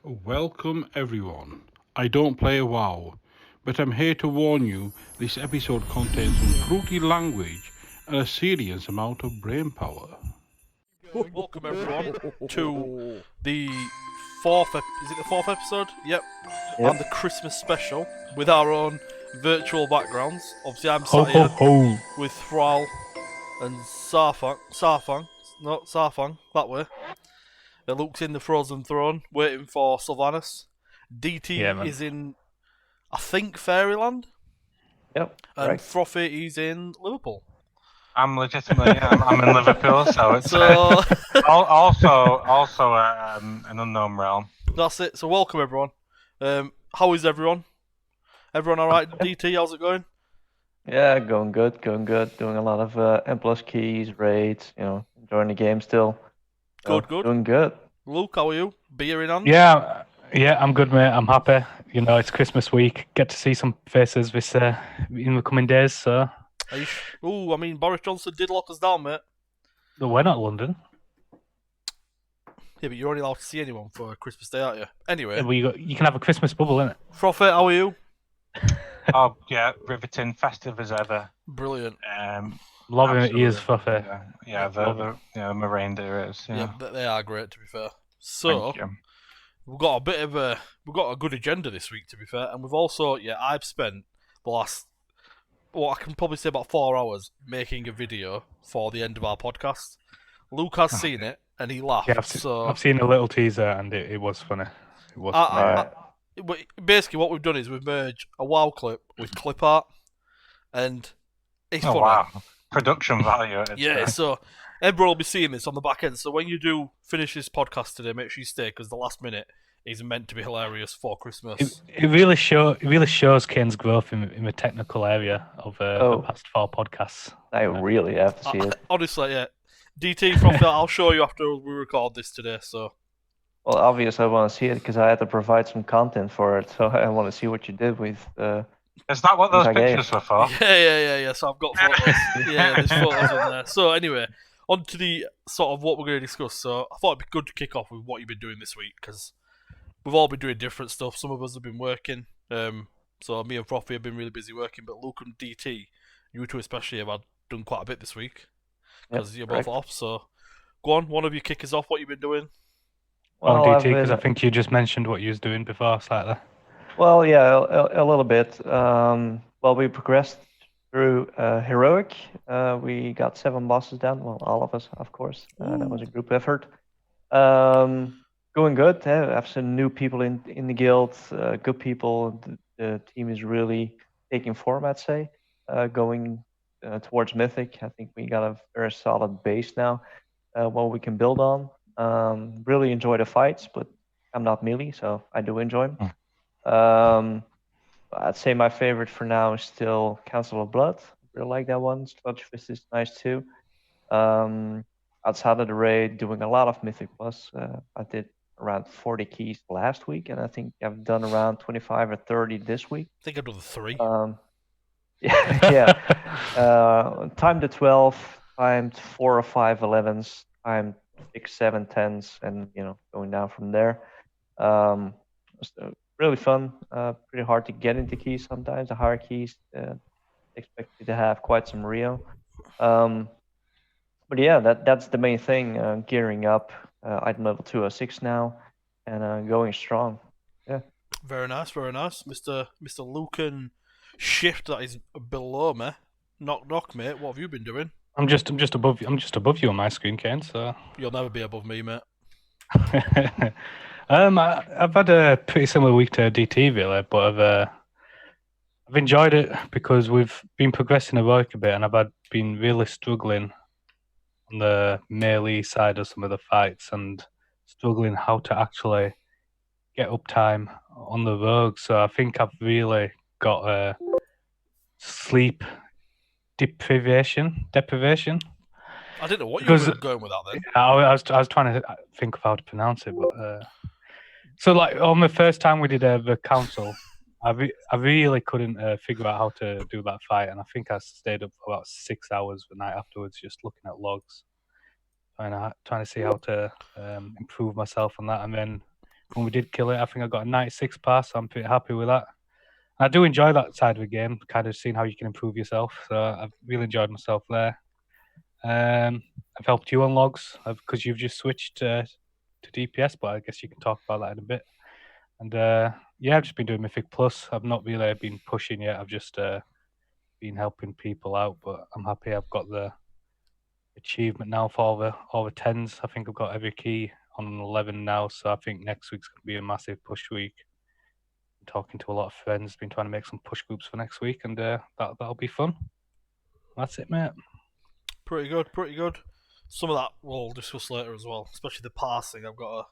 Welcome everyone. I don't play WoW, but I'm here to warn you this episode contains some fruity language and a serious amount of brain power. Welcome everyone to the fourth. Is it the fourth episode? Yep. Yep. And the Christmas special with our own virtual backgrounds. Obviously, I'm Ho sat ho here ho! with Thrall and Sarfang that way. Luke's in the frozen throne, waiting for Sylvanas. DT Yeah, man. is in, I think, Fairyland, Yep. and Right. Frothy is in Liverpool. I'm legitimately. I'm in Liverpool, so it's So also an unknown realm. that's it. So welcome everyone. How is everyone? Everyone all right? DT, how's it going? Yeah, going good. Doing a lot of M plus keys, raids. Enjoying the game still. So, Good. Doing good. Luke, how are you? Beer in hand? Yeah, I'm good, mate. I'm happy. You know, it's Christmas week. Get to see some faces this in the coming days. So Ooh, I mean, Boris Johnson did lock us down, mate. no, we're not London. Yeah, but you're only allowed to see anyone for Christmas Day, aren't you? Anyway, Yeah, well, you can have a Christmas bubble, innit? Frothy, how are you? Oh yeah, riveting, festive as ever. Brilliant. Loving it, Absolutely. ears for the reindeer is. Yeah, Yeah. they are great, to be fair. So, Thank you. we've got a good agenda this week, to be fair, and we've also, I've spent the last, I can probably say about 4 hours making a video for the end of our podcast. Luke has seen it, and he laughed. Yeah, I've seen a little teaser, and it was funny. It was I- funny. Alright. Basically, what we've done is we've merged a WoW clip with clip art, and it's Oh funny. wow, production value. Yeah, so everyone will be seeing this on the back end. So when you do finish this podcast today, make sure you stay because the last minute is meant to be hilarious for Christmas. It really shows Kane's growth in the technical area of the past 4 podcasts. I really have to see it. Honestly, yeah. DT from I'll show you after we record this today. So Well, obviously I want to see it because I had to provide some content for it. So I want to see what you did with. Is that what those Okay. pictures were for? yeah. So I've got photos. Yeah, there's photos in there. So anyway, on to the sort of what we're going to discuss. So I thought it'd be good to kick off with what you've been doing this week because we've all been doing different stuff. Some of us have been working. So me and Frothy have been really busy working, but Luke and DT, you two especially, have done quite a bit this week because you're both correct. off. So go on, one of you kick us off. What you've been doing? On I've DT, because I been- think you just mentioned what you was doing before slightly. Well, yeah, a little bit. We progressed through heroic. We got 7 bosses down. Well, all of us, of course. That was a group effort. Going good. I have some new people in the guild. Good people. The team is really taking form, I'd say. Going towards mythic. I think we got a very solid base now. What we can build on. Really enjoy the fights, but I'm not melee, so I do enjoy them. I'd say my favorite for now is still Council of Blood. Really like that one. Sludge Fist is nice too. Outside of the raid, doing a lot of Mythic Plus. I did around 40 keys last week, and I think I've done around 25 or 30 this week. I think I've done 3. Yeah. Timed to 12, timed 4 or 5 11s, timed 6, 7 10s, and going down from there. It's really fun. Pretty hard to get into keys sometimes. The higher keys expect you to have quite some Rio. But yeah, that's the main thing. Gearing up. Item level 206 now, and going strong. Yeah. Very nice, Mr. Lucan Shift. That is below me. Knock, mate. What have you been doing? I'm just above you on my screen, Kane. So You'll never be above me, mate. I've had a pretty similar week to DT, really, but I've enjoyed it because we've been progressing heroic a bit, and I've been really struggling on the melee side of some of the fights and struggling how to actually get uptime on the rogue. So I think I've really got sleep deprivation. I didn't know what you were going with that then. I was trying to think of how to pronounce it, but so like on the first time we did the council, I really couldn't figure out how to do that fight, and I think I stayed up for about 6 hours the night afterwards just looking at logs, trying to see how to improve myself on that. And then when we did kill it. I think I got a 96 pass, so I'm pretty happy with that. I do enjoy that side of the game, kind of seeing how you can improve yourself. So I've really enjoyed myself there. I've helped you on logs because you've just switched to DPS, but I guess you can talk about that in a bit. And I've just been doing Mythic Plus. I've not really been pushing yet. I've just been helping people out, but I'm happy I've got the achievement now for all the 10s. I think I've got every key on 11 now, so I think next week's going to be a massive push week. I'm talking to a lot of friends, been trying to make some push groups for next week, and that'll be fun. That's it, mate. Pretty good. Some of that we'll discuss later as well, especially the passing. I've got a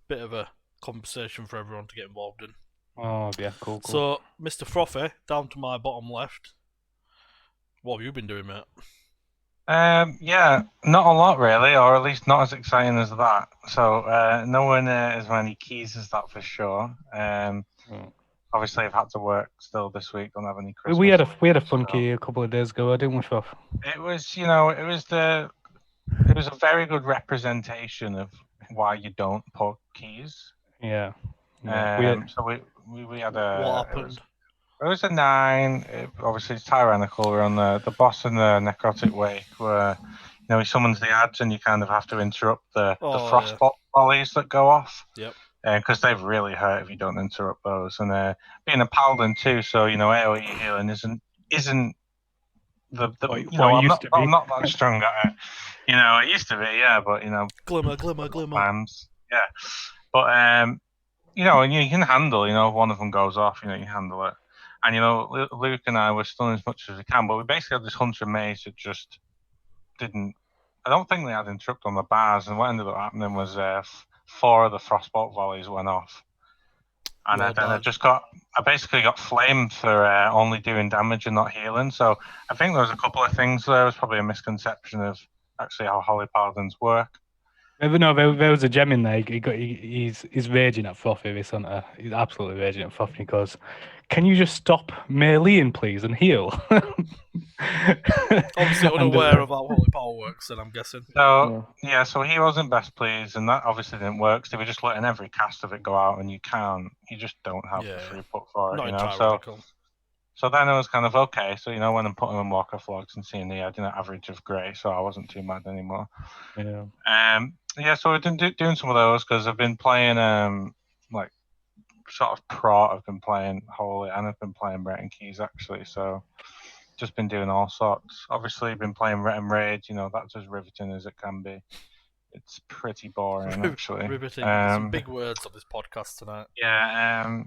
bit of a conversation for everyone to get involved in. Oh, yeah, cool. So, Mr. Frothy, down to my bottom left. What have you been doing, mate? Yeah, not a lot really, or at least not as exciting as that. So nowhere near as many keys as that for sure. Obviously, I've had to work still this week. Don't have any Christmas. We had a fun key a couple of days ago, didn't we, Froth? It was, it was a very good representation of why you don't put keys. Yeah. So we had a. What happened? It was a 9. Obviously, it's tyrannical. We're on the boss and the necrotic wake where he summons the ads and you kind of have to interrupt the frostbot volleys that go off. Yep. Because they've really hurt if you don't interrupt those. And being a paladin too, so AoE healing isn't the I'm not that strong at it. It used to be, yeah, but Glimmer. times, yeah. But and you can handle, if one of them goes off, you handle it. And Luke and I were stunned as much as we can, but we basically had this hunter mage that just didn't. I don't think they had interrupt on the bars, and what ended up happening was 4 of the frostbolt volleys went off, and I basically got flamed for only doing damage and not healing. So I think there was a couple of things there. It was probably a misconception of actually how Holy Paladins work. No, there was a gem in there. He's raging at Frothy, this hunter. He's absolutely raging at Frothy. He goes, "Can you just stop meleeing, please, and heal?" Obviously unaware of how Holy Power works, then I'm guessing. So so he wasn't best pleased, and that obviously didn't work. So they were just letting every cast of it go out, and you just don't have the free put for it. Not So then I was kind of okay. So when I'm putting on walk off logs and seeing I did an average of grey, so I wasn't too mad anymore. Yeah. So I've been doing some of those because I've been playing like sort of pro. I've been playing Holy and I've been playing Ret and Keys actually. So just been doing all sorts. Obviously, been playing Ret and Rage. That's as riveting as it can be. It's pretty boring actually. Riveting. Some big words on this podcast tonight. Yeah.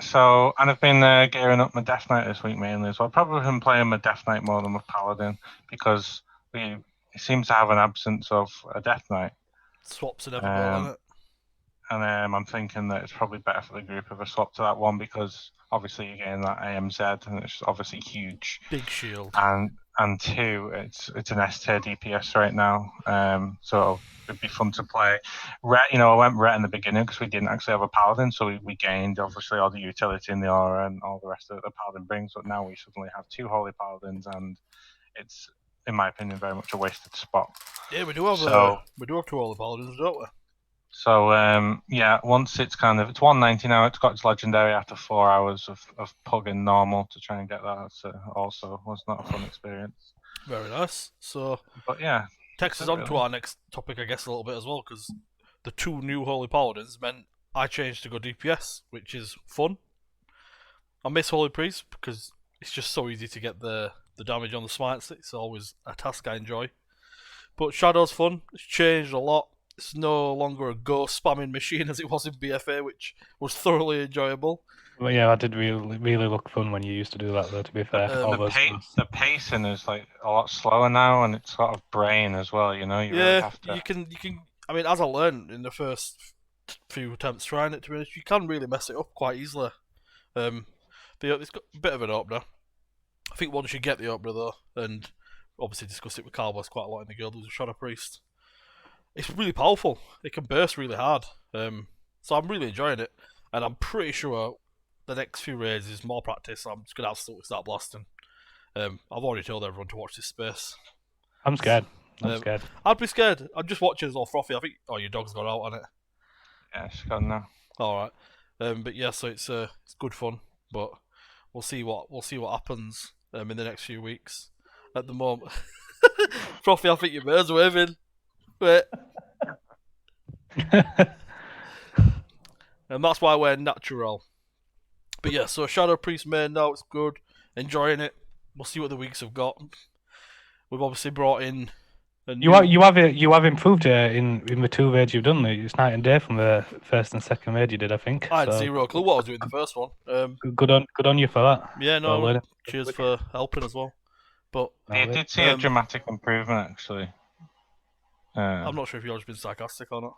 So, and I've been gearing up my Death Knight this week mainly as well. I've probably been playing my Death Knight more than my Paladin because we seem to have an absence of a Death Knight. Swaps inevitable, isn't it? And I'm thinking that it's probably better for the group if I swap to that one because obviously you're getting that AMZ and it's obviously huge. Big shield. And 2, it's an S tier DPS right now. So it'd be fun to play. Ret, I went Ret in the beginning because we didn't actually have a Paladin, so we gained obviously all the utility in the aura and all the rest of it the Paladin brings. But now we suddenly have 2 Holy Paladins, and it's, in my opinion, very much a wasted spot. Yeah, we do have 2 Holy Paladins, don't we? So once it's it's 190 now. It's got its legendary after 4 hours of pugging normal to try and get that. So also was not a fun experience. Very nice. So, but yeah, takes us on to our next topic, I guess, a little bit as well, because the 2 new Holy Paladins meant I changed to go DPS, which is fun. I miss Holy Priest because it's just so easy to get the damage on the smites. It's always a task I enjoy. But Shadow's fun. It's changed a lot. It's no longer a ghost spamming machine as it was in BFA, which was thoroughly enjoyable. Well, yeah, I did really look fun when you used to do that, though, to be fair. The pacing is like a lot slower now, and it's sort of brain as well, you really have to... you can. I mean, as I learned in the first few attempts trying it, to be honest, you can really mess it up quite easily. It's got a bit of an opener. I think once you get the opener, though, and obviously discussed it with Carlos quite a lot in the guild, who's a Shadow Priest, it's really powerful. It can burst really hard. So I'm really enjoying it. And I'm pretty sure the next few raids is more practice. I'm just going to absolutely start blasting. I've already told everyone to watch this space. I'm scared. I'm scared. I'd be scared. I'm just watching as all Frothy. I think, your dog's gone out on it. Yeah, she's gone now. All right. But yeah, so it's good fun, but we'll see what happens in the next few weeks. At the moment, Profi, I think your birds waving. Wait. And that's why we're natural. But yeah, so Shadow Priest main now, it's good. Enjoying it. We'll see what the weeks have got. We've obviously brought in a new... You have improved in the 2 raids you've done. It's night and day from the first and second raid you did, I think. I had so, zero clue what I was doing the first one. Good on you for that. Yeah, no, Well, cheers for helping as well. But You did see a dramatic improvement, actually. I'm not sure if you've just been sarcastic or not.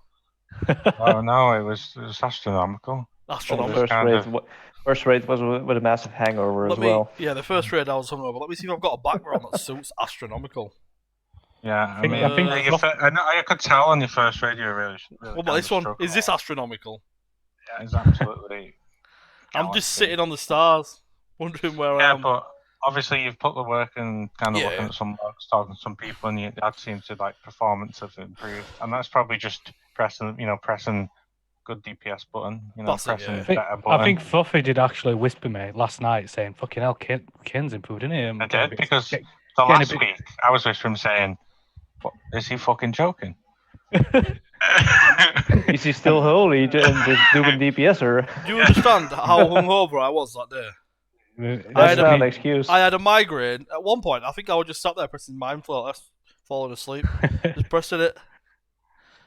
Oh no, it was astronomical. Astronomical. First raid was with a massive hangover as well. Yeah, the first raid I was hungover. Let me see if I've got a background that suits astronomical. Yeah, I could tell on your first raid you were really what about this one? Is this astronomical? Yeah, it's absolutely. I'm just sitting on the stars, wondering where I am. Yeah, but obviously you've put the work and kind of looking at some logs, talking to some people, and that seems to performance have improved, and that's probably just pressing good DPS button, pressing better button. I think Fluffy did actually whisper me last night saying, "Fucking hell, Ken's improved, isn't he?" I did, because the last week I was whispering saying, "What, is he fucking joking?" Is he still holy and just doing DPS, or? Do you understand how hungover I was that day? That's not an excuse. I had a migraine. At one point, I think I was just sat there pressing Mindflow, falling asleep, just pressing it.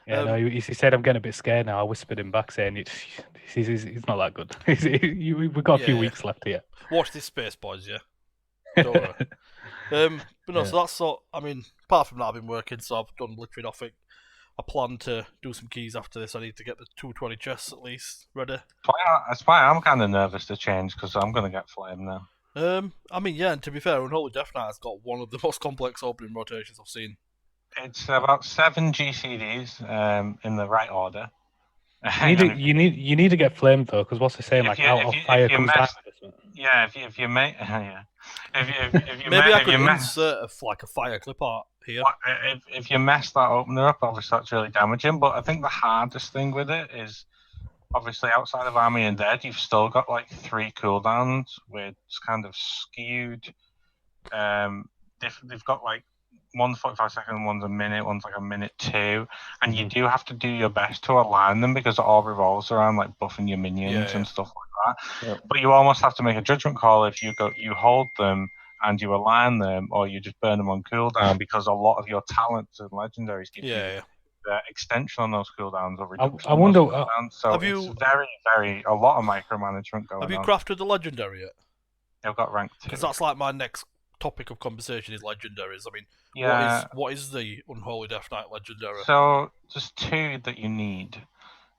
Yeah, no, he said, "I'm getting a bit scared now." I whispered him back saying, "He's not that good. We've got a few weeks left here." Watch this space, boys. Yeah. Don't worry. But no, so that's apart from that, I've been working, so I've done literally nothing. I plan to do some keys after this. I need to get the 220 chests at least ready. That's why I'm kind of nervous to change, because I'm going to get flamed now. And to be fair, Unholy Death Knight has got one of the most complex opening rotations I've seen. It's about 7 GCDs in the right order. You need to get flamed though, because what's the saying? Out of fire comes down. Yeah, if you make if you maybe I could insert a fire clip art here. If you mess that opener up, obviously that's really damaging. But I think the hardest thing with it is obviously outside of Army and Dead, you've still got 3 cooldowns with kind of skewed. They've got one's 45 seconds, one's a minute, one's a minute 2, and you do have to do your best to align them, because it all revolves around buffing your minions and stuff like that. Yep. But you almost have to make a judgment call if you hold them and you align them, or you just burn them on cooldown, because a lot of your talents and legendaries give you the extension on those cooldowns or reduction. I wonder. So it's very, very a lot of micromanagement going on. Have you crafted the legendary yet? I've got rank 2. Because that's my next topic of conversation is legendaries. I mean, what is the Unholy Death Knight legendary? So there's 2 that you need,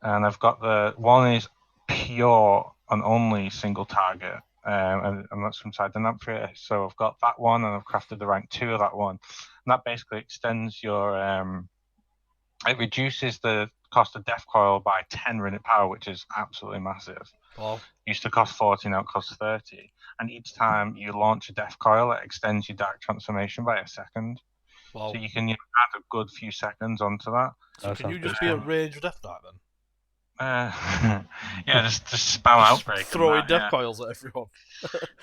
and I've got one is pure and only single target, and that's from Side Amphitheater. So I've got that one, and I've crafted the rank 2 of that one, and that basically extends your it reduces the cost of Death Coil by 10 unit power, which is absolutely massive. Wow. Used to cost 40, now it costs 30. And each time you launch a Death Coil, it extends your Dark Transformation by a second. Wow. So you can add a good few seconds onto that. So can you just be a ranged Death Knight then? Yeah, just spam Outbreak. Throwing Death Coils at everyone.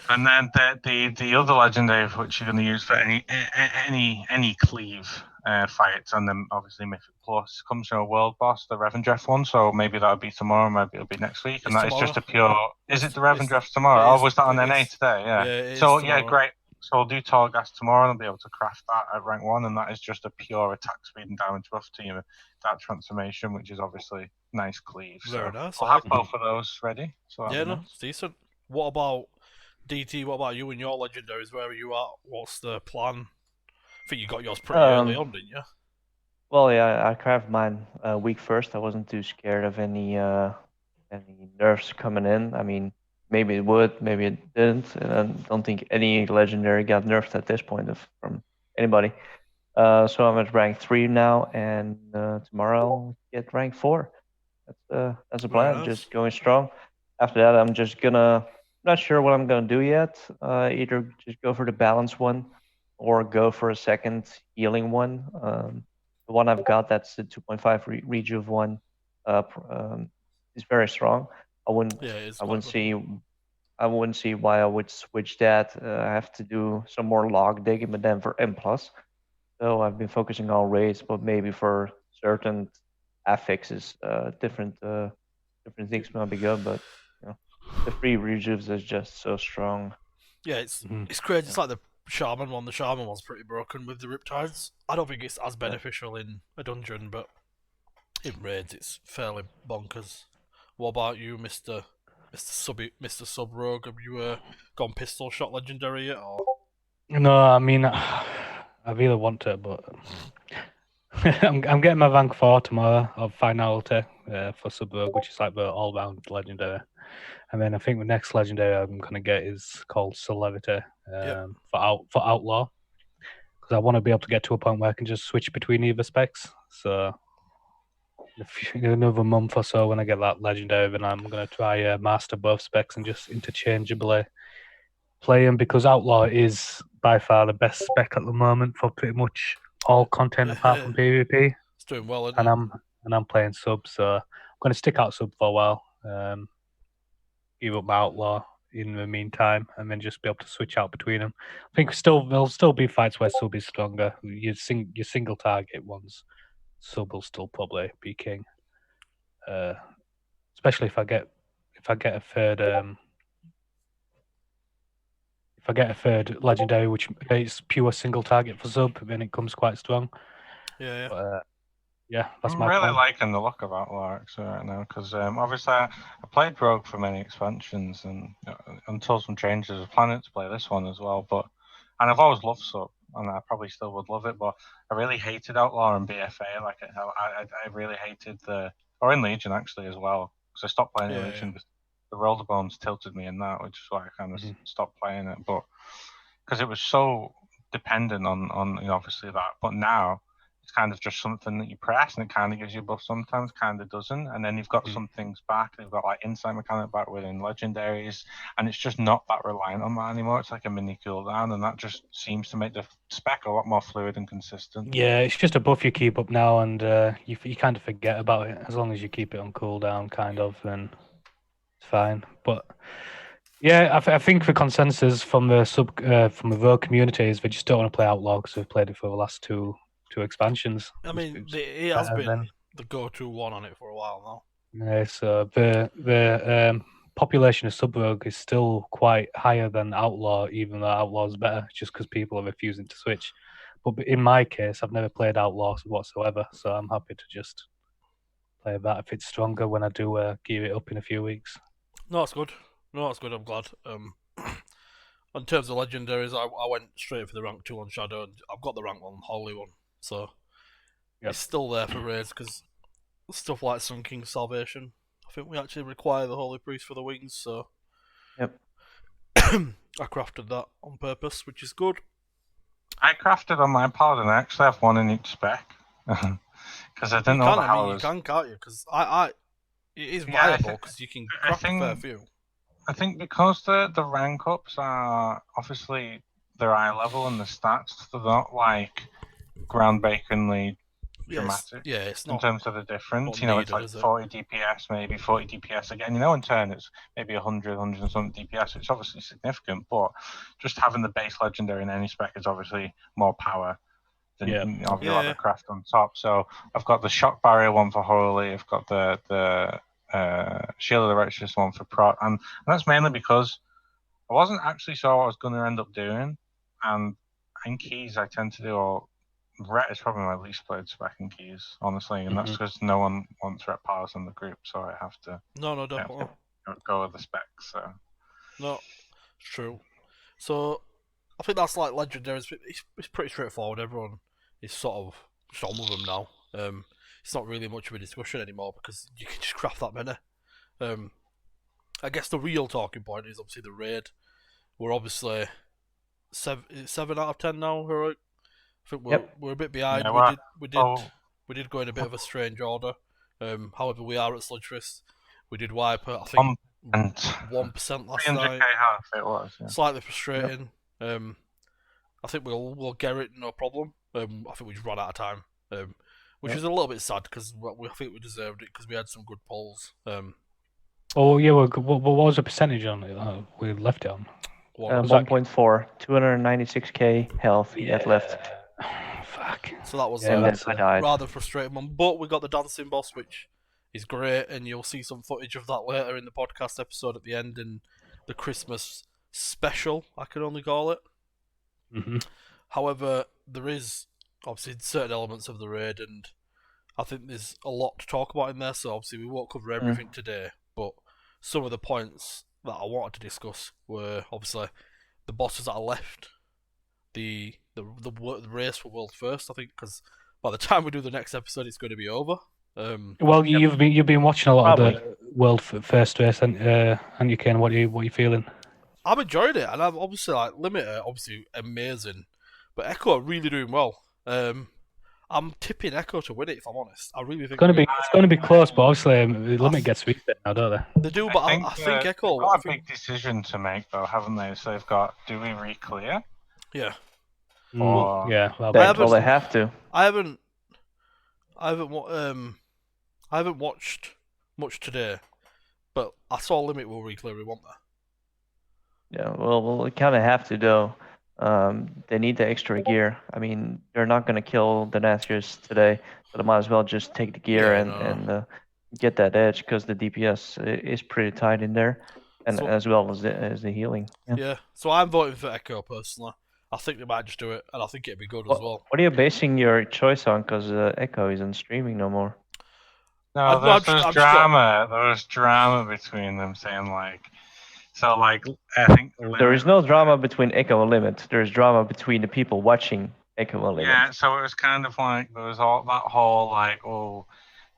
And then the other legendary, which you're going to use for any cleave fights, and then obviously Mythic Plus, comes from a world boss, the Revendreth one. So maybe that'll be tomorrow, maybe it'll be next week. And that is just a pure. Is it the Revendreth tomorrow? Was that on NA today? Yeah. So yeah, great. So I'll do Torghast tomorrow, and I'll be able to craft that at rank 1, and that is just a pure attack speed and damage buff to you. That transformation, which is obviously nice cleave. Very nice. I'll have both of those ready. So it's decent. What about DT? What about you and your legendaries? Where are you at? What's the plan? I think you got yours pretty early on, didn't you? Well, yeah, I crafted mine week first. I wasn't too scared of any nerfs coming in. I mean, maybe it would, maybe it didn't. And I don't think any legendary got nerfed at this point from anybody. So I'm at rank 3 now, and tomorrow I'll get rank 4. That's the plan. Nice. Just going strong. After that, I'm just gonna. Not sure what I'm gonna do yet. Either just go for the balance one, or go for a second healing one. The one I've got, that's the 2.5 rejuve one. is very strong. I wouldn't Yeah, it's I quite wouldn't good. see I wouldn't see why I would switch that. I have to do some more log digging, but then for M plus. So I've been focusing on raids, but maybe for certain affixes, different things might be good. But you know, the free rejuves is just so strong. Yeah, it's Mhm. it's crazy. It's like the Shaman one. The Shaman one's pretty broken with the Riptides. I don't think it's as Yeah. beneficial in a dungeon, but in raids it's fairly bonkers. What about you, Mr. Sub Rogue? Have you gone pistol shot legendary yet? Or No, I mean, I really want to, but I'm getting my rank 4 tomorrow of finality for Suburg, which is like the all-round legendary. And then I think the next legendary I'm gonna get is called Celerity Yep. for Outlaw, because I want to be able to get to a point where I can just switch between either specs. So in another month or so, when I get that legendary, then I'm gonna try master both specs and just interchangeably play them, because Outlaw is by far the best spec at the moment for pretty much all content apart from PvP. it's doing well, isn't And it? I'm playing sub, so I'm going to stick out sub for a while. Give up my outlaw in the meantime, and then just be able to switch out between them. I think there'll still be fights where sub is stronger. Your single target ones, sub will still probably be king. Especially if I get a third if I get a third legendary, which is pure single target for sub, then it comes quite strong. Yeah. But yeah, that's I'm my really plan. liking the look of Outlaw actually right now, because obviously I played Rogue for many expansions, and until some changes, I was planning to play this one as well. And I've always loved Sub, and I probably still would love it. But I really hated Outlaw and BFA. Like I really hated or in Legion actually as well, because I stopped playing in Yeah, Legion. The roller bones tilted me in that, which is why I kind of stopped playing it. But because it was so dependent on obviously that. But now it's kind of just something that you press and it kind of gives you a buff sometimes, kind of doesn't. And then you've got some things back. They've got like insight mechanic back within legendaries, and it's just not that reliant on that anymore. It's like a mini cooldown, and that just seems to make the spec a lot more fluid and consistent. Yeah, it's just a buff you keep up now, and you kind of forget about it. As long as you keep it on cooldown, kind of, then it's fine. But yeah, I think the consensus from the from the Rogue community is they just don't want to play Outlaw because they've played it for the last two expansions. I mean, It's it has better been than- the go-to one on it for a while now. Yeah, so the population of Sub Rogue is still quite higher than Outlaw, even though Outlaw's better, just because people are refusing to switch. But in my case, I've never played Outlaw whatsoever, so I'm happy to just play that if it's stronger when I do gear it up in a few weeks. No, that's good. I'm glad. In terms of legendaries, I went straight for the rank 2 on Shadow, and I've got the rank 1 Holy one, so it's still there for raids, because stuff like Sun King's Salvation, I think we actually require the Holy Priest for the wings, so Yep. I crafted that on purpose, which is good. I crafted on my Paladin. I actually have one in each spec. Because I didn't know the hell You can, can't you? Because it is Yeah, I viable, because you can craft a fair few. I think because the rank ups are obviously they're eye level and the stats, they're not like groundbreakingly dramatic It's in not terms of the difference. not It's needed, like is it? 40 DPS, maybe 40 DPS again. In turn, it's maybe 100 and something DPS. It's obviously significant, but just having the base legendary in any spec is obviously more power than you'll have a craft on top. So I've got the shock barrier one for Holy. I've got the Shield of the Righteous one for Prot, and that's mainly because I wasn't actually sure what I was going to end up doing. And in keys, I tend to do all. Ret is probably my least played spec in keys, honestly, and that's because no one wants Ret powers in the group, so I have to. No, definitely. Go with the specs. So. No, it's true. So I think that's like legendaries. It's pretty straightforward. Everyone is sort of just on with them now. It's not really much of a discussion anymore because you can just craft that many. I guess the real talking point is obviously the raid. We're obviously 7 out of 10 now, right? I think we're a bit behind. Yeah, we did go in a bit of a strange order. However, we are at Sludgefest. We did wipe I think 1% last night. Half it was. Yeah. Slightly frustrating. I think we'll get it, no problem. I think we just ran out of time, which is a little bit sad because I think we deserved it because we had some good polls. Oh yeah, what was the percentage on it? We left it on. One. Was that- 1.4, 296k health he had left. Fuck. So that was Yeah, And then that's I died. rather frustrating one. But we got the dancing boss, which is great, and you'll see some footage of that later in the podcast episode at the end in the Christmas special, I can only call it. hmm However, there is obviously certain elements of the raid, and I think there's a lot to talk about in there, so obviously we won't cover everything today, but some of the points that I wanted to discuss were obviously the bosses that are left, the race for world first, I think, because by the time we do the next episode, it's going to be over. Well, you've been watching a lot Probably. of the world first race, and you can what you feeling? I'm enjoying it, and I'm obviously like Limiter, obviously amazing, but Echo are really doing well. I'm tipping Echo to win it, if I'm honest. I really think It's going to be close, but obviously the limit gets reset now, don't they? they do. But I think Echo. They've got I a think, big decision to make, though, haven't they? So they've got: do we re-clear? yeah. Or Yeah, well, Well, they have to. I haven't watched much today, but I saw Limit will re-clear, won't they? Yeah, well, we kind of have to though. They need the extra gear. I mean, they're not going to kill the Nathrius today, so they might as well just take the gear Yeah, and get that edge because the DPS is pretty tight in there, and So- as well as the healing. Yeah. Yeah. So I'm voting for Echo personally. I think they might just do it, and I think it'd be good as well. What are you basing your choice on? Because Echo isn't streaming no more. no, I've just there's got- drama. There was drama between them saying I think There is no drama between Echo and Limit. There is drama between the people watching Echo and Limit. Yeah, so it was kind of like there was all that whole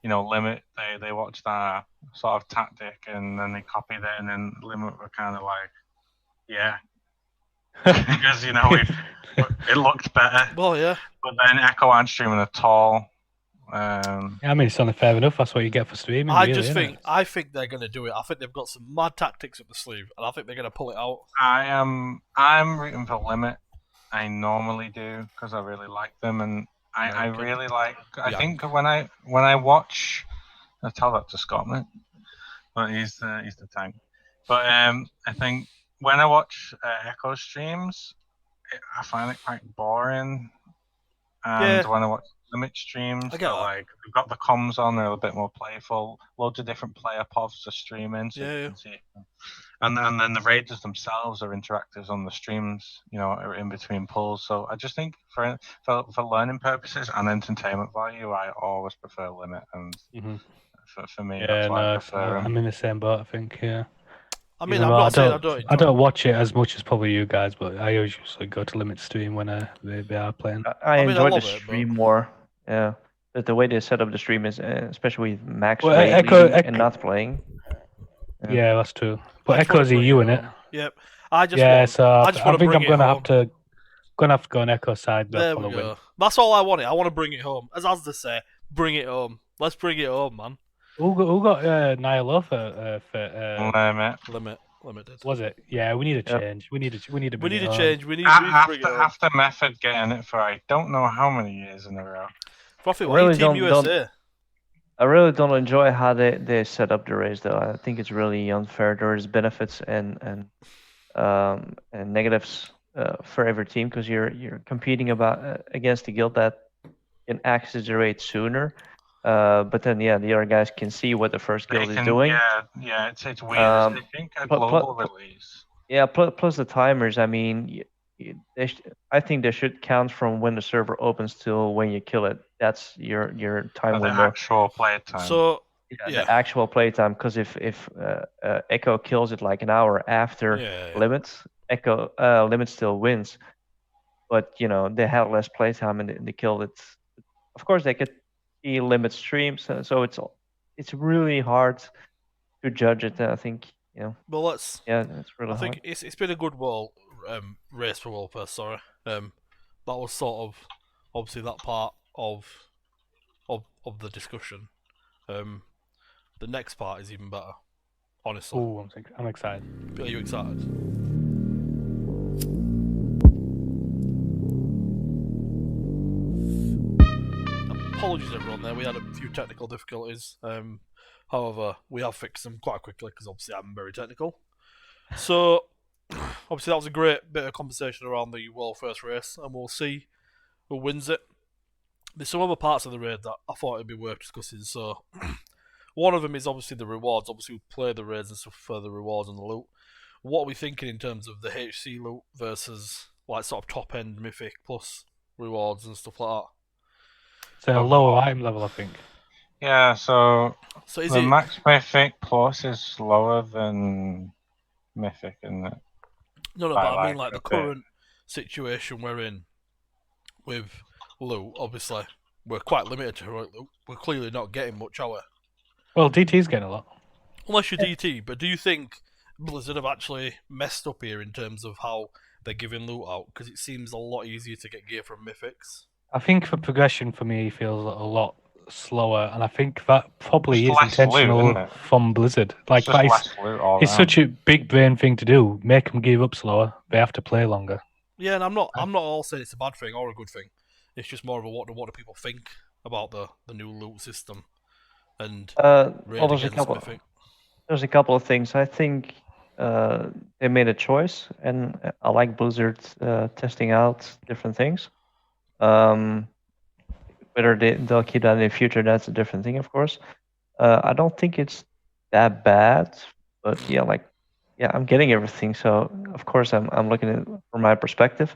Limit. They watched our sort of tactic and then they copied it, and then Limit were kind of like, yeah, because it looked better. Well, yeah. But then Echo aren't streaming at all. I mean, it's only fair enough. That's what you get for streaming. I really, just isn't think it? I think they're gonna do it. I think they've got some mad tactics up the sleeve, and I think they're gonna pull it out. I'm rooting for Limit. I normally do because I really like them, and I Okay. really like. I Yeah. think when I watch, I tell that to Scott, mate, but he's the tank. But I think when I watch Echo streams, I find it quite boring. And Yeah. when I watch Limit streams, I get they're that. like they've got the comms on, they're a bit more playful. Loads of different player pods are streaming, so Yeah. you can see. And then the raiders themselves are interactive on the streams, are in between pulls. So I just think for learning purposes and entertainment value, I always prefer Limit. And Mhm. for me, Yeah, that's why I no, prefer I'm in the same boat. I think. Yeah. I mean, Even I'm though not saying I don't. I don't watch it as much as probably you guys, but I usually go to Limit Stream when they are playing. I mean, I enjoy the love it, but- stream more. Yeah, the way they set up the stream is, especially with Max Well, raid Echo- leading Echo- and not playing. Yeah. Yeah, that's true. I But just wanna Echo's bring EU in it. home. Yep. I just Yeah, want. so I I just want think bring I'm it gonna home. have to go on Echo side. But There for we the go. win. That's all I wanted. I want to bring it home. As they say, bring it home. Let's bring it home, man. Who got Niall for Limited. was it? Yeah, we need a Yep. change. We need a We bring need it a home. change. We need to bring it home. after Method getting it for I don't know how many years in a row. Profit, I why really you Team don't- USA? I really don't enjoy how they set up the race though. I think it's really unfair. There is benefits and negatives for every team because you're competing against the guild that can access the raid sooner. But then the other guys can see what the first guild is doing. Yeah, it's weird. Um, I think a pl- pl- global pl- release. Yeah, plus the timers. I mean, I think they should count from when the server opens till when you kill it. That's your time The window. actual play time. So The actual playtime. Because if Echo kills it like an hour after yeah. limits, Limit still wins. But they had less playtime and they killed it. Of course, they could see Limit streams, so it's really hard to judge it. I think Well, let's. it's really I think hard. it's been a good race for world first. Sorry. That was sort of obviously that part of the discussion. The next part is even better. Honestly, Oh, I'm excited. are you excited? Apologies everyone there, we had a few technical difficulties. However, we have fixed them quite quickly because obviously I'm very technical. So, obviously that was a great bit of conversation around the world first race, and we'll see who wins it. There's some other parts of the raid that I thought it'd be worth discussing. So, one of them is obviously the rewards. Obviously, we play the raids and stuff for the rewards and the loot. What are we thinking in terms of the HC loot versus like sort of top end mythic plus rewards and stuff like that? It's a lower item level, I think. Yeah, so So is the it? Max Mythic Plus is lower than Mythic, isn't it? No, by but I mean like like the a bit. current situation we're in with loot. Obviously, we're quite limited to heroic loot. We're clearly not getting much, are we? Well, DT's getting a lot. Unless you're DT, but do you think Blizzard have actually messed up here in terms of how they're giving loot out? Because it seems a lot easier to get gear from Mythics. I think for progression for me, it feels a lot slower, and I think that probably Just is less loot, intentional isn't it? from Blizzard. Like It's just that is, less loot all it's around. such a big brain thing to do. Make them give up slower. They have to play longer. Yeah, and I'm not all saying it's a bad thing or a good thing. It's just more of a what do people think about the new loot system and Well, raid there's a against couple. Mythic. There's a couple of things. I think they made a choice, and I like Blizzard testing out different things. Whether they'll keep that in the future, that's a different thing, of course. I don't think it's that bad, but yeah, I'm getting everything, so of course I'm looking at it from my perspective.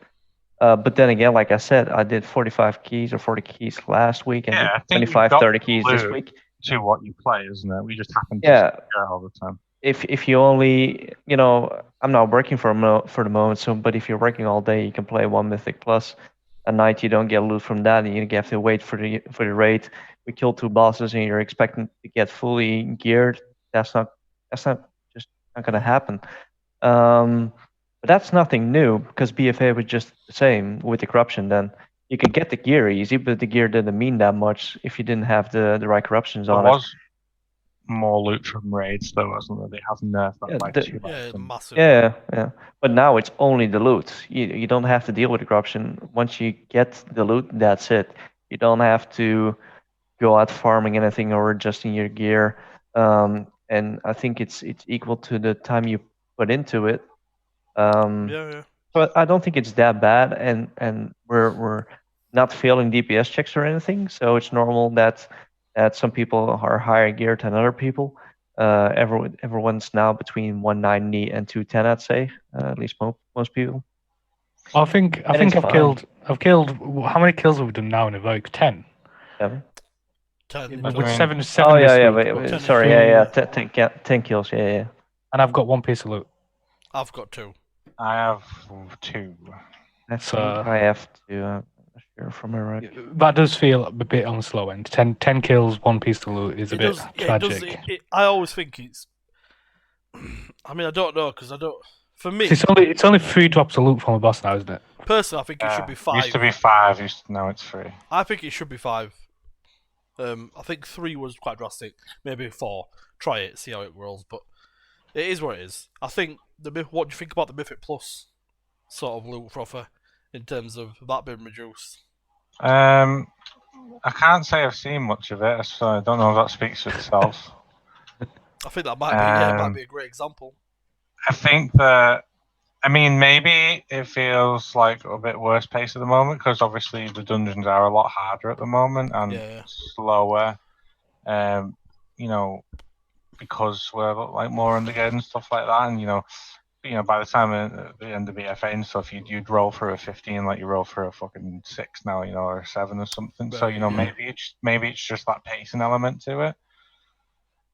But then again, like I said, I did 45 keys or 40 keys last week and Yeah, did I think you've 25, got 30 keys this loot week. to what you play, isn't it? We just happen to Yeah, share all the time. if you only, I'm not working for the moment, so but if you're working all day, you can play one Mythic Plus. At night, you don't get loot from that, and you have to wait for the raid. We kill 2 bosses, and you're expecting to get fully geared. That's not just not gonna happen. But that's nothing new because BFA was just the same with the corruption. Then you could get the gear easy, but the gear didn't mean that much if you didn't have the right corruptions There on it. was more loot from raids, though, wasn't there? They have nerfed that Yeah, by the- 2x. Massive. Yeah. But now it's only the loot. You don't have to deal with the corruption. Once you get the loot, that's it. You don't have to go out farming anything or adjusting your gear. And I think it's equal to the time you put into it. Yeah. But I don't think it's that bad, and we're not failing DPS checks or anything. So it's normal that some people are higher geared than other people. Everyone's now between 190 and 210, I'd say. At least most people. I think And it's I've fine. killed. How many kills have we done now in Evoke? 10. 7. 10. With I mean- seven Oh this yeah, week. wait, 10 sorry, yeah. 10 kills, yeah. And I've got 1 piece of loot. I've got 2. I have 2. I So- think I have to. I'm not sure from my right. That does feel a bit on the slow end. 10 kills, 1 piece of loot is a bit tragic. I always think it's. I mean, I don't know because I don't. For me, It's only 3 drops of loot from a boss now, isn't it? personally, I think it should be 5. Used to be 5. Now it's 3. I think it should be 5. I think 3 was quite drastic. Maybe 4. Try it, see how it rolls. But it is what it is. I think what do you think about the Mythic Plus sort of loot offer in terms of that being reduced? I can't say I've seen much of it, so I don't know if that speaks for itself. I think that might be a great example. I think that, I mean, maybe it feels like a bit worse pace at the moment because obviously the dungeons are a lot harder at the moment and Yeah. slower. Because we're like more on the game and stuff like that, and by the time at the end of BFA and stuff, you'd roll for a 15 like you roll for a fucking 6 now, or a 7 or something. So Yeah. maybe it's just that pacing element to it.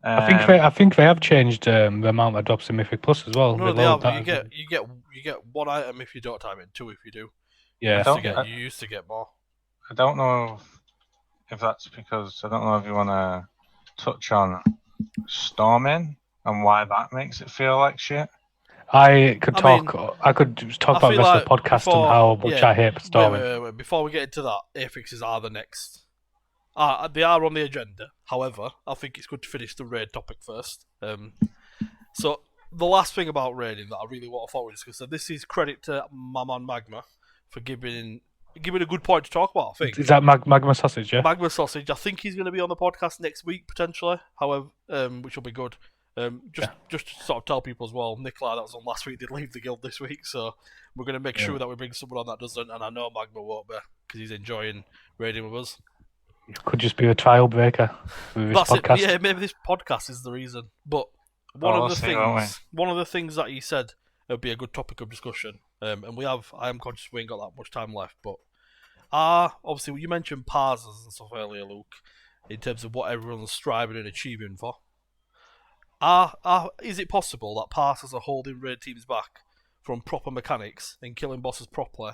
I think they have changed the amount of drops in Mythic Plus as well. No, They they lowered have. that You get 1 item if you don't time it, 2 if you do. Yeah, You used to get more. I don't know if that's because I don't know if you want to touch on storming and why that makes it feel like shit. I could I talk mean, about the rest of the like podcast and how much I hate storming. Wait. Before we get into that, affixes are the next. They are on the agenda. However, I think it's good to finish the raid topic first. So the last thing about raiding that I really thought we discussed, and this is credit to my man Magma for giving giving a good point to talk about. I think Is that magma sausage? Yeah. Magma Sausage. I think he's going to be on the podcast next week potentially. However, which will be good. Just to sort of tell people as well, Nikolai that was on last week did leave the guild this week, so we're going to make sure that we bring someone on that doesn't. And I know Magma won't be because he's enjoying raiding with us. Could just be a trial breaker with this podcast. Yeah, maybe this podcast is the reason. But one of the things that he said would be a good topic of discussion. And I am conscious we ain't got that much time left, but obviously you mentioned parsers and stuff earlier, Luke, in terms of what everyone's striving and achieving for. Is it possible that parsers are holding raid teams back from proper mechanics and killing bosses properly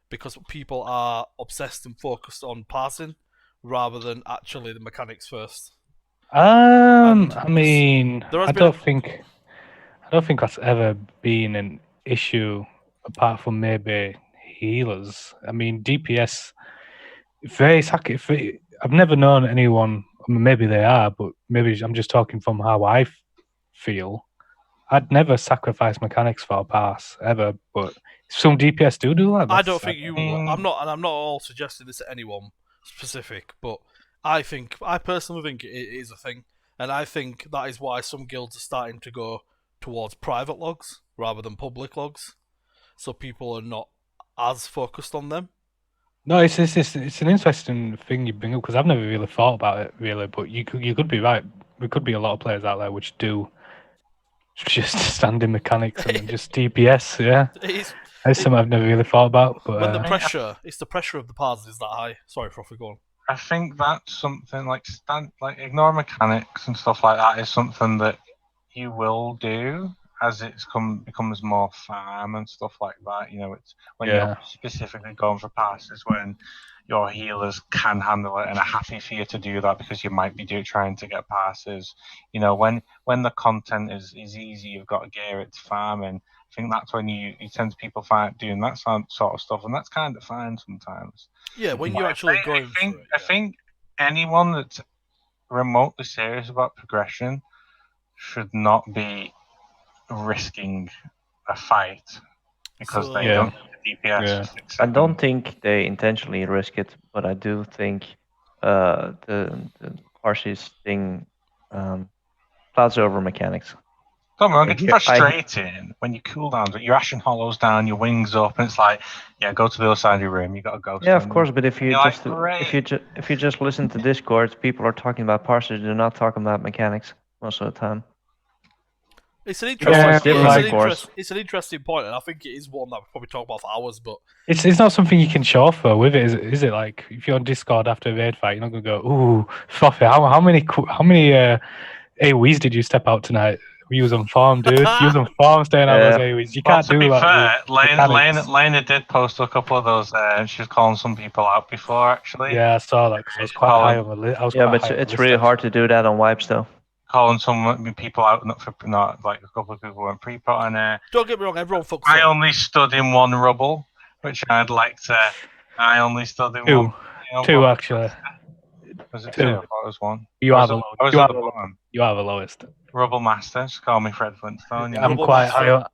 because people are obsessed and focused on parsing rather than actually the mechanics first? I mean, I don't think that's ever been an issue apart from maybe healers. I mean, DPS, I've never known anyone, I mean, maybe they are, but maybe I'm just talking from how I feel. I'd never sacrifice mechanics for a pass, ever, but some DPS do that. I don't think you will. I'm not all suggesting this to anyone specific, but I personally think it is a thing, and I think that is why some guilds are starting to go towards private logs rather than public logs, so people are not as focused on them. No, it's an interesting thing you bring up because I've never really thought about it really, but you could be right. There could be a lot of players out there which do just standing mechanics and just DPS. Yeah, it's something I've never really thought about. But when it's the pressure of the paths is that high. Sorry, Frothy, go on. I think that's something like ignore mechanics and stuff like that is something that you will do as becomes more farm and stuff like that. You know, it's when you're specifically going for passes when your healers can handle it and are happy for you to do that because you might be trying to get passes. You know, when the content is easy, you've got to gear it to farming. I think that's when you tend to people find doing that sort of stuff, and that's kind of fine sometimes. Yeah, when you're actually going for it. I think anyone that's remotely serious about progression should not be risking a fight because they don't have the DPS. I don't think they intentionally risk it, but I do think the Parsis thing clouds over mechanics. Don't worry, it's frustrating when you cooldowns, but your Ashen Hollow's down, your wings up, and it's like, yeah, go to the other side of your room. You got to go. Yeah, of course, but if you just listen to Discord, people are talking about parsers. They're not talking about mechanics most of the time. It's an interesting point, and I think it is one that we'll probably talk about for hours. But it's not something you can show for with it, is it? Like if you're on Discord after a raid fight, you're not gonna go, "Ooh, Frothy, how many AoEs did you step out tonight?" We use on farm, dude. Use on farm, staying out those AoEs. You can't do that. To be fair, Lena did post a couple of those. She was calling some people out before, actually. Yeah, I saw that because I was quite high on the list. But it's really hard to do that on wipes, though. Calling some people out, not like a couple of people weren't pre-pot, and don't get me wrong, everyone fucks I only stood in one rubble, which I'd like to. I only stood in two. Two actually. Was it two? I thought it was one. You are the lowest. Rubble Master, just call me Fred Flintstone. You know? I'm quite high on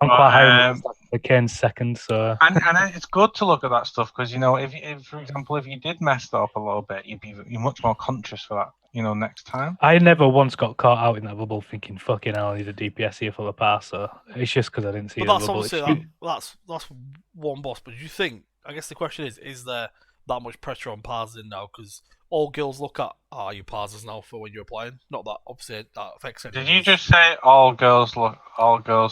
the Kane's second, so. And it's good to look at that stuff because if for example if you did mess up a little bit, you're much more conscious for that. Next time. I never once got caught out in that bubble thinking, "Fucking hell, I need a DPS here for the pass." So it's just because I didn't see. But that's obviously that's one boss. But do you think? I guess the question is there that much pressure on parsing now? Because all guilds look at you parsers now for when you're playing. Not that obviously that affects anyone. Did you just say all girls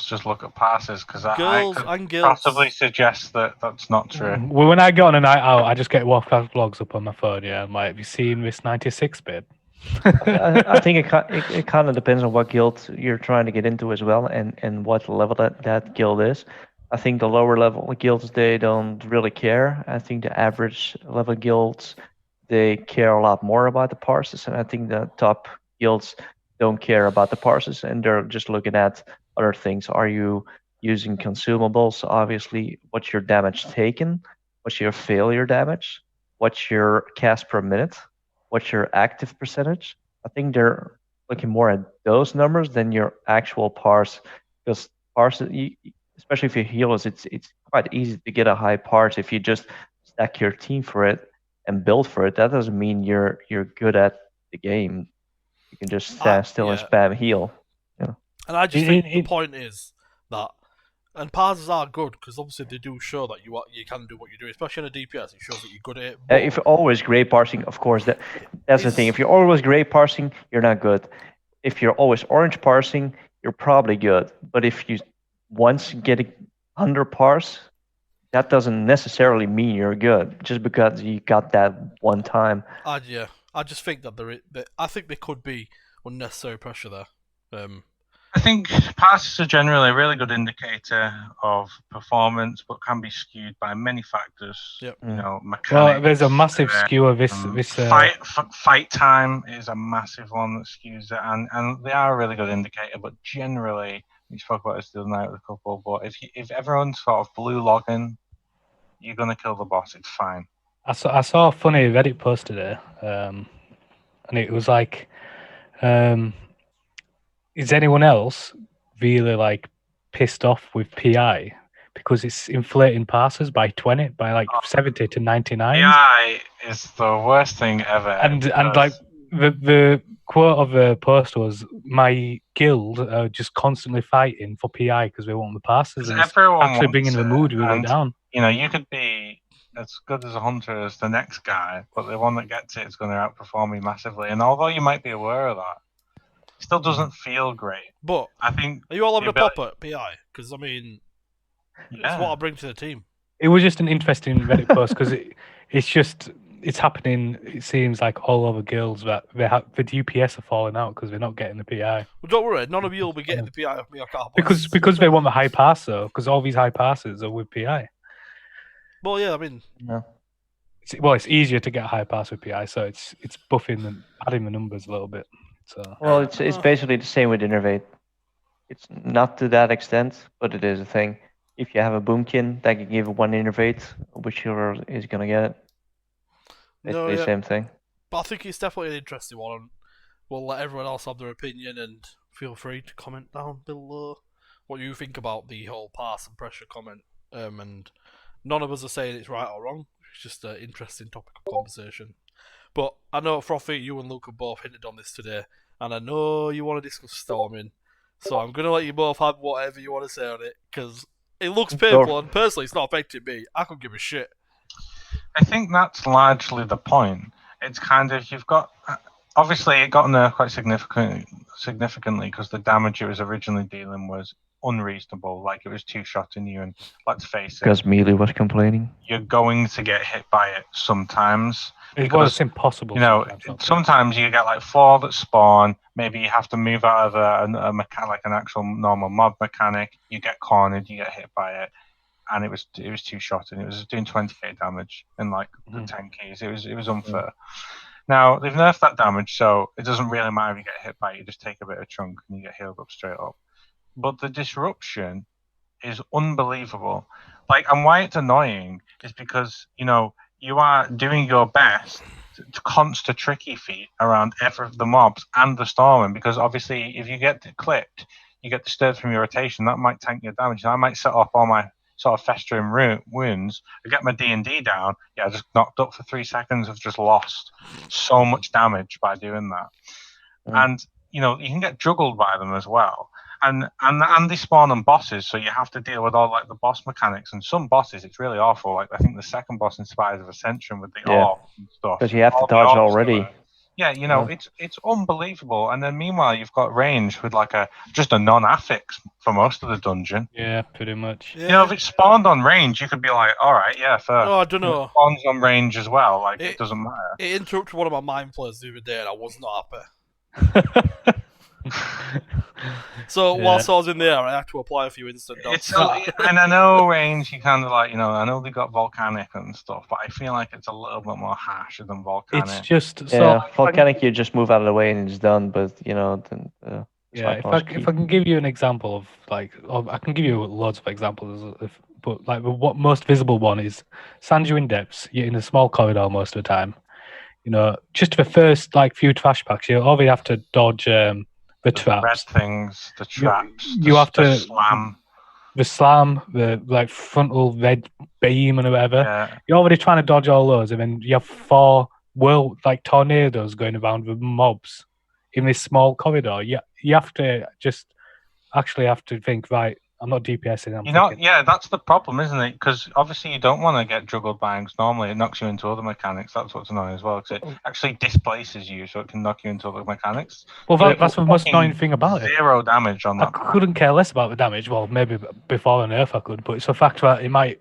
just look at passes? Because girls I could and guilds possibly suggest that that's not true. Well, when I go on a night out, I just get Warcraft blogs up on my phone. Yeah, I'm like, have you seen this 96 bit? I think it kind of depends on what guild you're trying to get into as well, and what level that guild is. I think the lower level guilds, they don't really care. I think the average level guilds, they care a lot more about the parses, and I think the top guilds don't care about the parses, and they're just looking at other things. Are you using consumables? Obviously, what's your damage taken? What's your failure damage? What's your cast per minute? What's your active percentage? I think they're looking more at those numbers than your actual parse, because parse, especially if you healers, it's quite easy to get a high parse if you just stack your team for it and build for it, that doesn't mean you're good at the game. You can just stand still and spam heal. And I just think the point is that, and passes are good because obviously they do show that you can do what you're doing, especially in a DPS. It shows that you're good at it. If you're always gray parsing, of course, that's the thing. If you're always gray parsing, you're not good. If you're always orange parsing, you're probably good. But if you once get under parse, that doesn't necessarily mean you're good just because you got that one time. Yeah, I just think that I think there could be unnecessary pressure there. I think passes are generally a really good indicator of performance, but can be skewed by many factors. Yep. You know, mechanics. Well, there's a massive skew of this. Fight time is a massive one that skews it, and they are a really good indicator. But generally, we spoke about this the other night with a couple. But if everyone's sort of blue login, you're gonna kill the boss. It's fine. I saw a funny Reddit post today, and it was like, is anyone else really like pissed off with PI because it's inflating passes by 70 to 99? PI is the worst thing ever. And like the quote of the post was, "My guild are just constantly fighting for PI because we want the passes, and it's actually bringing the mood really down." You know, you could be as good as a hunter as the next guy, but the one that gets it is going to outperform you massively. And although you might be aware of that, it still doesn't feel great. But I think, are you all having a pop at PI? Because I mean, it's what I bring to the team. It was just an interesting Reddit post because it's happening. It seems like all over guilds that the DPS are falling out because they're not getting the PI. Well, don't worry, none of you will be getting the PI off me. Because they want the high pass though. Because all these high passes are with PI. Well, yeah, I mean, no. It's easier to get a high pass with PI, so it's buffing and adding the numbers a little bit. So well, it's basically the same with Innervate. It's not to that extent, but it is a thing. If you have a Boomkin that can give one Innervate, which hero is gonna get it? Basically the same thing. But I think it's definitely an interesting one, and we'll let everyone else have their opinion, and feel free to comment down below what you think about the whole pass and pressure comment. And none of us are saying it's right or wrong. It's just an interesting topic of conversation. But I know, Frothy, you and Luke have both hinted on this today, and I know you want to discuss storming, so I'm going to let you both have whatever you want to say on it, because it looks painful, and personally, it's not affecting me. I could give a shit. I think that's largely the point. It's kind of, you've got, obviously it got nerfed quite significantly because the damage it was originally dealing was unreasonable, like it was two-shotting you, and let's face it, because Melee was complaining, you're going to get hit by it sometimes. It's impossible. You know, sometimes you get like 4 that spawn. Maybe you have to move out of a mechanic, like an actual normal mob mechanic. You get cornered, you get hit by it, and it was two-shotting. It was doing 20k damage in like the 10 keys. It was unfair. Now they've nerfed that damage, so it doesn't really matter if you get hit by it. You just take a bit of chunk and you get healed up straight up. But the disruption is unbelievable. Like, and why it's annoying is because, you know, you are doing your best to const a tricky feat around every of the mobs and the storming, because obviously if you get clipped, you get disturbed from your rotation. That might tank your damage. And I might set off all my sort of festering wounds. I get my D&D down. Yeah, I just knocked up for 3 seconds. I've just lost so much damage by doing that. And, you know, you can get juggled by them as well. And they spawn on bosses, so you have to deal with all like the boss mechanics. And some bosses, it's really awful. Like I think the second boss in Spires of Ascension with the orb and stuff. Because you have to dodge already. Yeah, you know, it's unbelievable. And then meanwhile, you've got range with like just a non-affix for most of the dungeon. Yeah, pretty much. Yeah. You know, if it spawned on range, you could be like, all right, yeah, fair. No, I don't know. It spawns on range as well. Like it doesn't matter. It interrupted one of my mind players the other day, and I was not happy. So whilst I was in there, I had to apply a few instant dots. And I know range, you kind of like, you know, I know they got volcanic and stuff, but I feel like it's a little bit more harsher than volcanic. It's just volcanic. You just move out of the way and it's done. But you know, if I can give you an example of like, I can give you loads of examples. But like what most visible one is Sanju in depths. You're in a small corridor most of the time. You know, just the first like few trash packs, you already have to dodge the traps. Red things, the traps. You have to slam. the slam, the like frontal red beam and whatever. Yeah. You're already trying to dodge all those, and then you have 4 tornadoes going around with mobs in this small corridor. You have to just actually have to think, right, I'm not DPSing, I'm flicking. Yeah, that's the problem, isn't it? Because obviously you don't want to get juggled by because normally it knocks you into other mechanics. That's what's annoying as well, because it actually displaces you, so it can knock you into other mechanics. Well, that's the most annoying thing about it. 0 damage on I that. couldn't care less about the damage. Well, maybe before on Earth I could, but it's a fact that I might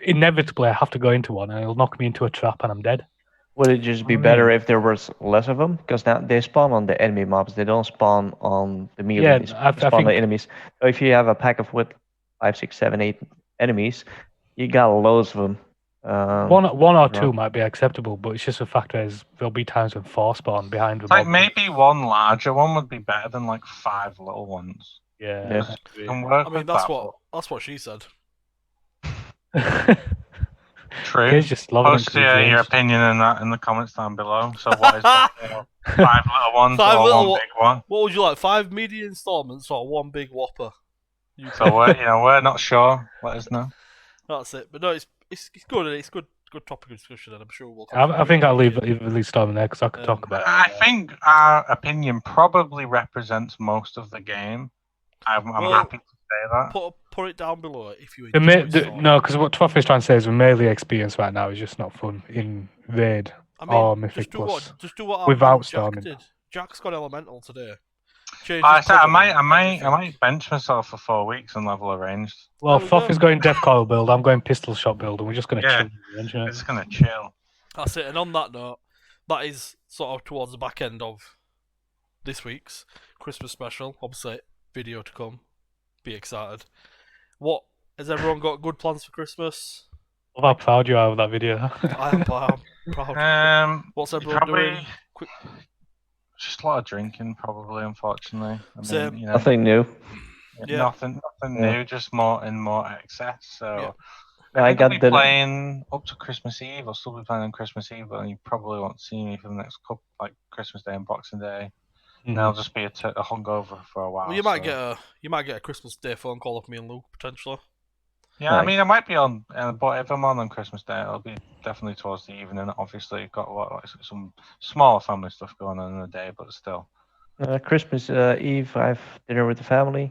inevitably have to go into one, and it'll knock me into a trap, and I'm dead. Would it just be better if there was less of them? Because now they spawn on the enemy mobs. They don't spawn on the melee. Yeah, They I spawn on think- the enemies. So if you have a pack of with 5, 6, 7, 8 enemies, you got loads of them. One or well. two might be acceptable, but it's just a fact that there'll be times when 4 spawn behind the Like mob. maybe one larger one would be better than like 5 little ones. Yeah. You can work I mean, with that's that, what she said. True. Kay's just loving it Post 'cause he's your ranged. opinion in that in the comments down below. So what is that? 5 little ones 5 or little one big one? What would you like? 5 media installments or 1 big whopper? So we're not sure. Let us know. That's it. But no, it's good. It's good topic of discussion, and I'm sure we'll. I think I'll leave the storm there because I could talk about it. I think our opinion probably represents most of the game. I'm happy to say that. Put it down below if you The enjoy Storm. no, because what Twaff is trying to say is the melee experience right now is just not fun in Raid I mean, or Mythic just do Plus. what our without man Jack storming. did. Jack's got Elemental today. I said I might bench myself for 4 weeks and level arranged. Well, There we Thoth go. is going Death Coil build. I'm going Pistol Shot build, and we're just going to Yeah. chill. in the range, yeah. It's gonna chill. That's it. And on that note, that is sort of towards the back end of this week's Christmas special. Obviously, video to come. Be excited. What has everyone got? Good plans for Christmas? Love how proud you are of that video. I am proud. What's everyone Probably doing? Quick. just a lot of drinking, probably. Unfortunately, I mean, Same. you know, Nothing new. Yeah. nothing Yeah. new, just more and more excess. So I think I'll got be the playing up to Christmas Eve. I'll still be playing on Christmas Eve, but you probably won't see me for the next couple, like Christmas Day and Boxing Day. And I'll just be a hungover for a while. Well, you might so- get a Christmas Day phone call off me and Luke potentially. Yeah, I Nice. mean, I might be on, but if I'm on Christmas Day, it'll be definitely towards the evening. Obviously, got a lot like some smaller family stuff going on in the day, but still. Christmas Eve. I have dinner with the family.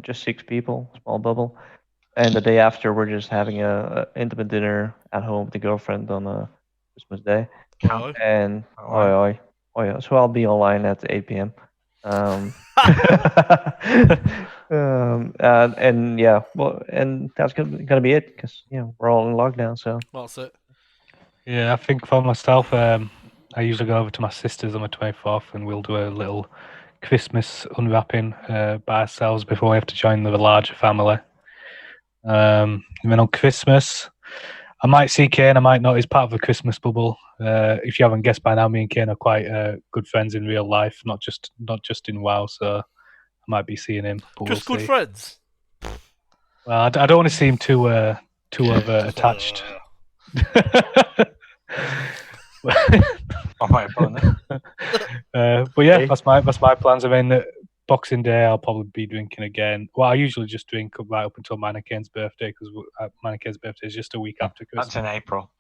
Just 6 people, small bubble. And the day after, we're just having a intimate dinner at home with the girlfriend on Christmas Day. Boy. And Oh, oh yeah. So I'll be online at 8 p.m. And yeah, well, and that's gonna be it because we're all in lockdown. So That's it. Yeah, I think for myself, I usually go over to my sister's on the 24th, and we'll do a little Christmas unwrapping by ourselves before we have to join the larger family. And then on Christmas, I might see Kane, I might not. He's part of the Christmas bubble. If you haven't guessed by now, me and Kane are quite good friends in real life, not just in WoW. So I might be seeing him. But Just we'll good see. friends. Well, I don't want to seem too attached. Oh my god. But yeah, Okay. that's my plans. I mean, Boxing Day, I'll probably be drinking again. Well, I usually just drink right up until Minor Kane's birthday because Minor Kane's birthday is just a week after That's Christmas. in April.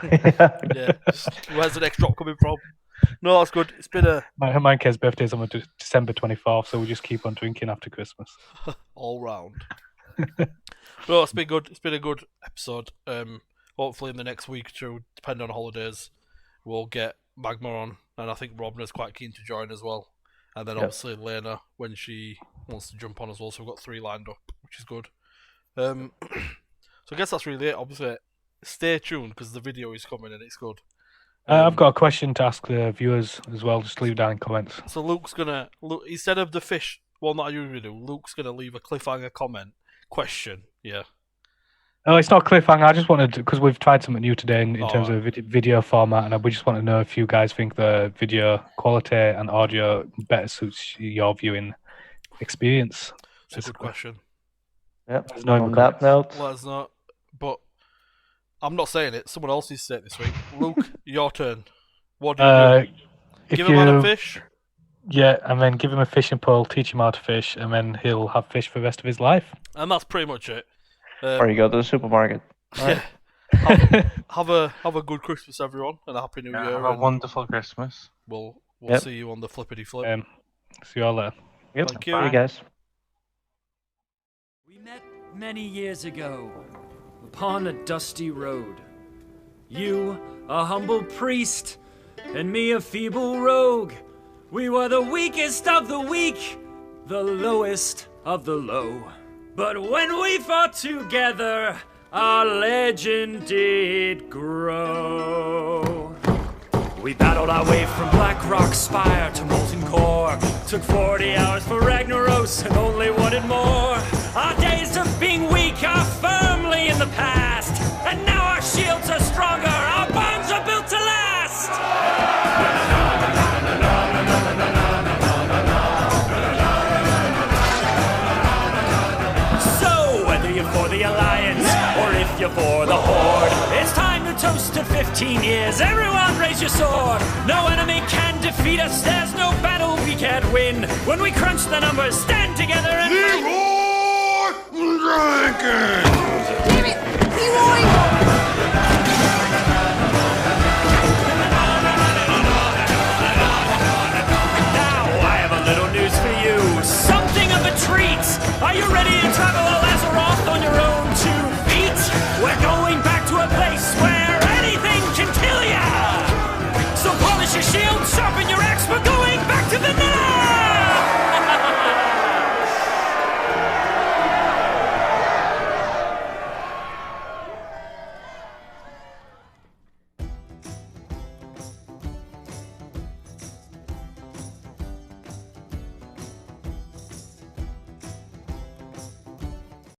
Yeah. Where's the next drop coming from? No, that's good. It's been a Minor Kane's birthday is on December 24th, so we just keep on drinking after Christmas. all round. No, it's been good. It's been a good episode. Hopefully in the next week or two, depending on holidays, we'll get Magma on, and I think Robna's quite keen to join as well. And then Yep. obviously Lena when she wants to jump on as well. So we've got 3 lined up, which is good. So I guess that's really it. Obviously, stay tuned because the video is coming and it's good. I've got a question to ask the viewers as well. Just leave down in comments. So Luke's gonna instead of the fish one that I usually do, Luke's gonna leave a cliffhanger comment question. Yeah. Oh, it's not cliffhanger. I just wanted because we've tried something new today in terms Oh. of video format, and we just want to know if you guys think the video quality and audio better suits your viewing experience. It's a good question. Yep. There's no On that note, Let us know. But I'm not saying it. Someone else needs to say it this week. Luke, your turn. What do you do? If Give a man a you fish. Yeah, and then give him a fishing pole, teach him how to fish, and then he'll have fish for the rest of his life. And that's pretty much it. Or you go to the supermarket. Yeah. Have a good Christmas, everyone, and a happy New Year. Have a and wonderful Christmas. We'll Yep. see you on the flippity flip. See you all later. Yep. Thank See you. you guys. We met many years ago upon a dusty road. You, a humble priest, and me, a feeble rogue. We were the weakest of the weak, the lowest of the low. But when we fought together, our legend did grow. We battled our way from Black Rock Spire to Molten Core. Took 40 hours for Ragnaros and only wanted more. Our days of being weak are firmly in the past. And now our shields are stronger, our bonds are built to last. So, whether you're for the Alliance or if you're for the Horde, it's time to toast to 15 years. Everyone raise your sword. No enemy can defeat us. There's no battle we can't win. When we crunch the numbers, stand together and... Leroy Jenkins!